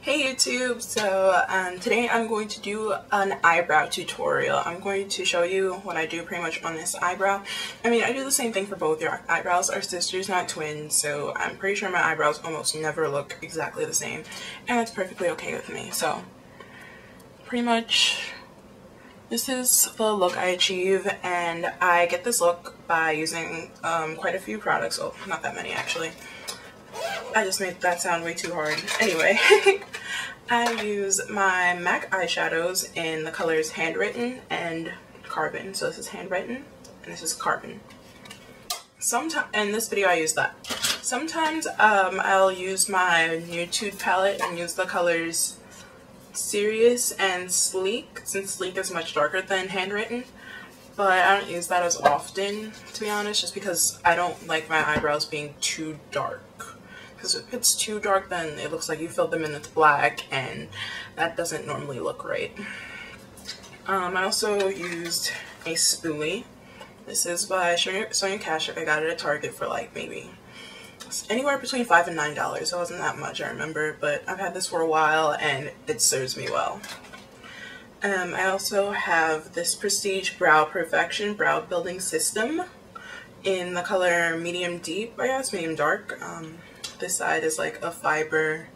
Hey YouTube, so today I'm going to do an eyebrow tutorial. I'm going to show you what I do pretty much on this eyebrow. I mean, I do the same thing for both. Your eyebrows are sisters, not twins, so I'm pretty sure my eyebrows almost never look exactly the same, and that's perfectly okay with me. So pretty much this is the look I achieve, and I get this look by using quite a few products. Oh, not that many actually. I just made that sound way too hard. Anyway, I use my MAC eyeshadows in the colors Handwritten and Carbon. So this is Handwritten and this is Carbon. Sometimes in this video I use that. Sometimes I'll use my Nude palette and use the colors Serious and Sleek, since Sleek is much darker than Handwritten. But I don't use that as often, to be honest, just because I don't like my eyebrows being too dark. Because if it's too dark, then it looks like you filled them in with black, and that doesn't normally look right. I also used a Spoolie. This is by Sonia Kashuk. I got it at Target for like maybe anywhere between $5 and $9. It wasn't that much, I remember, but I've had this for a while and it serves me well. I also have this Prestige Brow Perfection Brow Building System in the color Medium Deep, I guess, Medium Dark. This side is like a fiber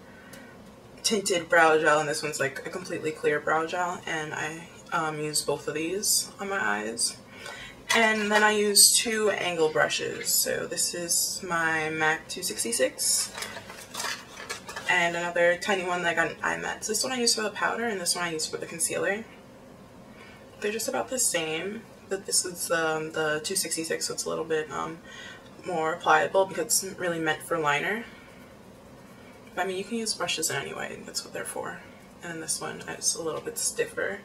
tinted brow gel, and this one's like a completely clear brow gel, and I use both of these on my eyes. And then I use two angle brushes. So this is my MAC 266 and another tiny one that I got in IMAX. This one I use for the powder and this one I use for the concealer. They're just about the same, but this is the 266, so it's a little bit more pliable because it's really meant for liner. But I mean, you can use brushes in any way, that's what they're for. And this one is a little bit stiffer,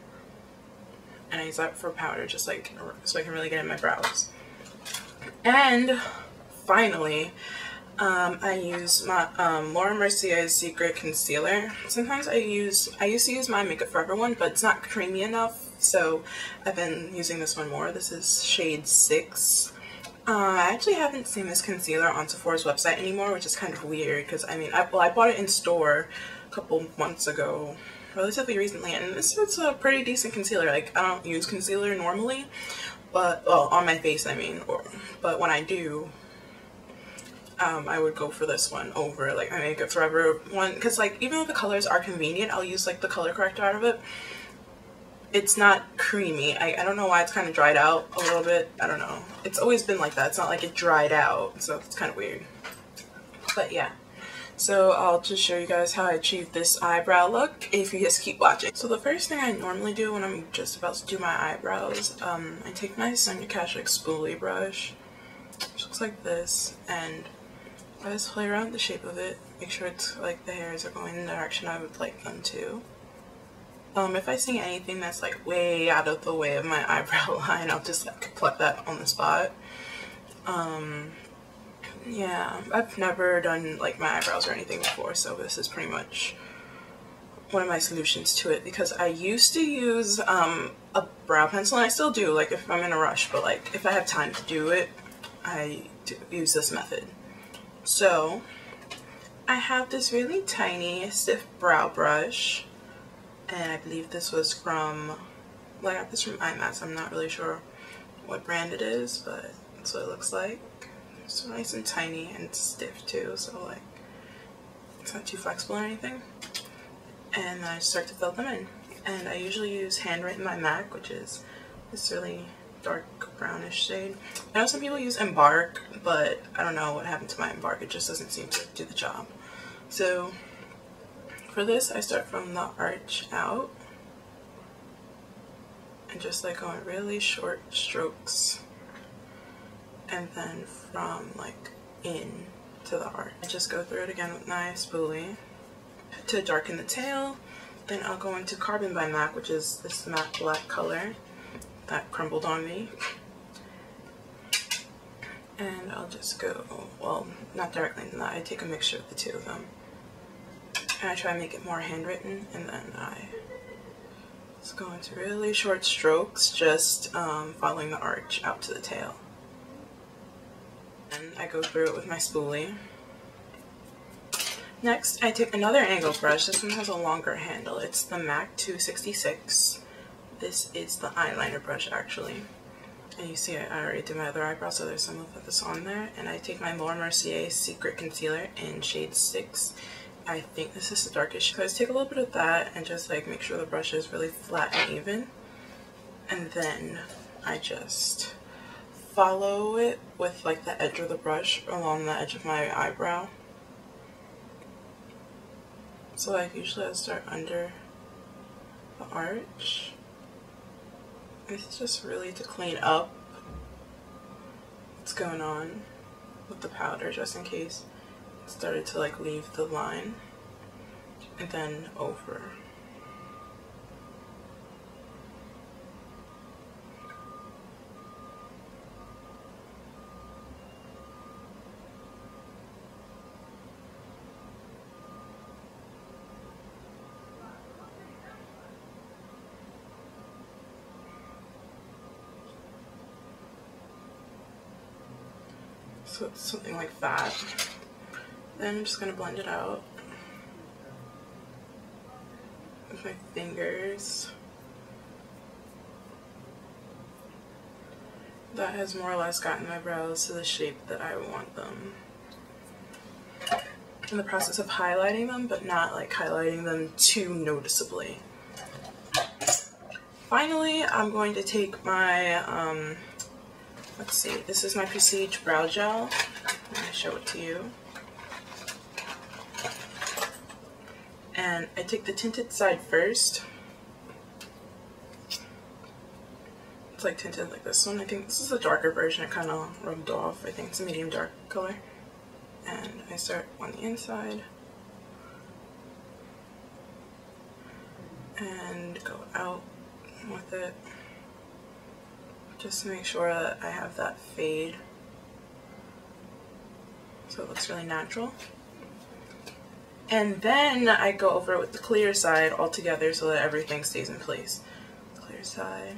and I use that for powder, just like so I can really get in my brows. And finally, I use my Mercier's Secret Concealer. Sometimes I used to use my Makeup Forever one, but it's not creamy enough, so I've been using this one more. This is shade 6. I actually haven't seen this concealer on Sephora's website anymore, which is kind of weird because I mean, I bought it in store a couple months ago, relatively recently, and this is a pretty decent concealer. Like, I don't use concealer normally, but well, on my face I mean, but when I do, I would go for this one over like my Makeup Forever one, because like even though the colors are convenient, I'll use like the color corrector out of it. It's not creamy. I don't know why it's kind of dried out a little bit. I don't know. It's always been like that. It's not like it dried out, so it's kind of weird. But yeah. So I'll just show you guys how I achieved this eyebrow look if you just keep watching. So the first thing I normally do when I'm just about to do my eyebrows, I take my Sonia Kashuk Spoolie brush, which looks like this, and I just play around with the shape of it, make sure it's like the hairs are going in the direction I would like them to. If I see anything that's like way out of the way of my eyebrow line, I'll just like pluck that on the spot. Yeah, I've never done like my eyebrows or anything before, so this is pretty much one of my solutions to it, because I used to use a brow pencil, and I still do, like if I'm in a rush, but like if I have time to do it, I use this method. So I have this really tiny stiff brow brush, and I believe this was from, well, I got this from IMAX. I'm not really sure what brand it is, but that's what it looks like. It's nice and tiny and stiff too, so like it's not too flexible or anything. And I start to fill them in. And I usually use Handwritten by MAC, which is this really dark brownish shade. I know some people use Embark, but I don't know what happened to my Embark. It just doesn't seem to do the job. So for this, I start from the arch out and just like going really short strokes, and then from like in to the arch. I just go through it again with my Spoolie to darken the tail. Then I'll go into Carbon by MAC, which is this matte black color that crumbled on me. And I'll just go, well, not directly in that, I take a mixture of the two of them. And I try to make it more handwritten, and then I just go into really short strokes, just following the arch out to the tail. And I go through it with my Spoolie. Next, I take another angle brush. This one has a longer handle. It's the MAC 266. This is the eyeliner brush, actually. And you see I already did my other eyebrow, so there's some of this on there. And I take my Mercier Secret Concealer in shade 6. I think this is the darkest. So I just take a little bit of that and just like make sure the brush is really flat and even. And then I just follow it with like the edge of the brush along the edge of my eyebrow. So like usually I start under the arch. It's just really to clean up what's going on with the powder, just in case it started to like leave the line, and then over. So it's something like that. Then I'm just going to blend it out with my fingers. That has more or less gotten my brows to the shape that I want them. In the process of highlighting them, but not like highlighting them too noticeably. Finally, I'm going to take my let's see, this is my Prestige Brow Gel. I'm going to show it to you. And I take the tinted side first. It's like tinted like this one. I think this is a darker version. It kind of rubbed off. I think it's a medium dark color. And I start on the inside. And go out with it. Just to make sure that I have that fade so it looks really natural. And then I go over it with the clear side all together so that everything stays in place. Clear side.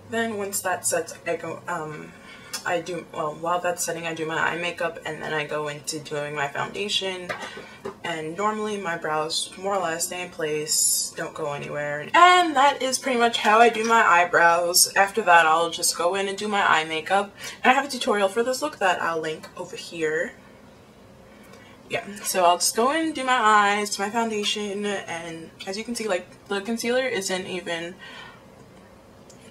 Then once that sets, I go, while that's setting, I do my eye makeup, and then I go into doing my foundation. And normally my brows more or less stay in place, don't go anywhere. And that is pretty much how I do my eyebrows. After that, I'll just go in and do my eye makeup. And I have a tutorial for this look that I'll link over here. Yeah, so I'll just go in and do my eyes, do my foundation, and as you can see, like, the concealer isn't even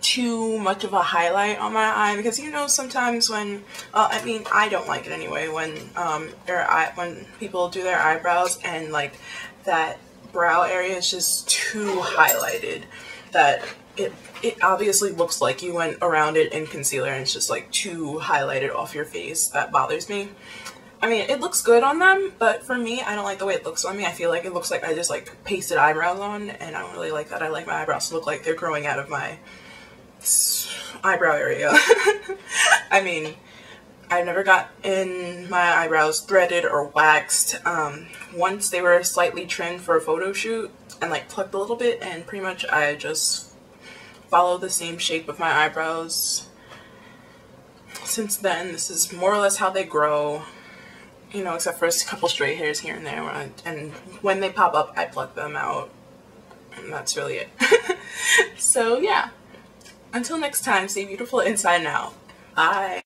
too much of a highlight on my eye, because you know sometimes when I mean I don't like it anyway when when people do their eyebrows and like that brow area is just too highlighted, that it obviously looks like you went around it in concealer and it's just like too highlighted off your face. That bothers me. I mean, it looks good on them, but for me, I don't like the way it looks on me. I feel like it looks like I just like pasted eyebrows on, and I don't really like that. I like my eyebrows to look like they're growing out of my eyebrow area. I mean, I've never got in my eyebrows threaded or waxed. Once they were slightly trimmed for a photo shoot and like plucked a little bit, and pretty much I just follow the same shape of my eyebrows. Since then, this is more or less how they grow, you know, except for a couple stray hairs here and there, and when they pop up I pluck them out, and that's really it. So yeah. Until next time, stay beautiful inside and out. Bye.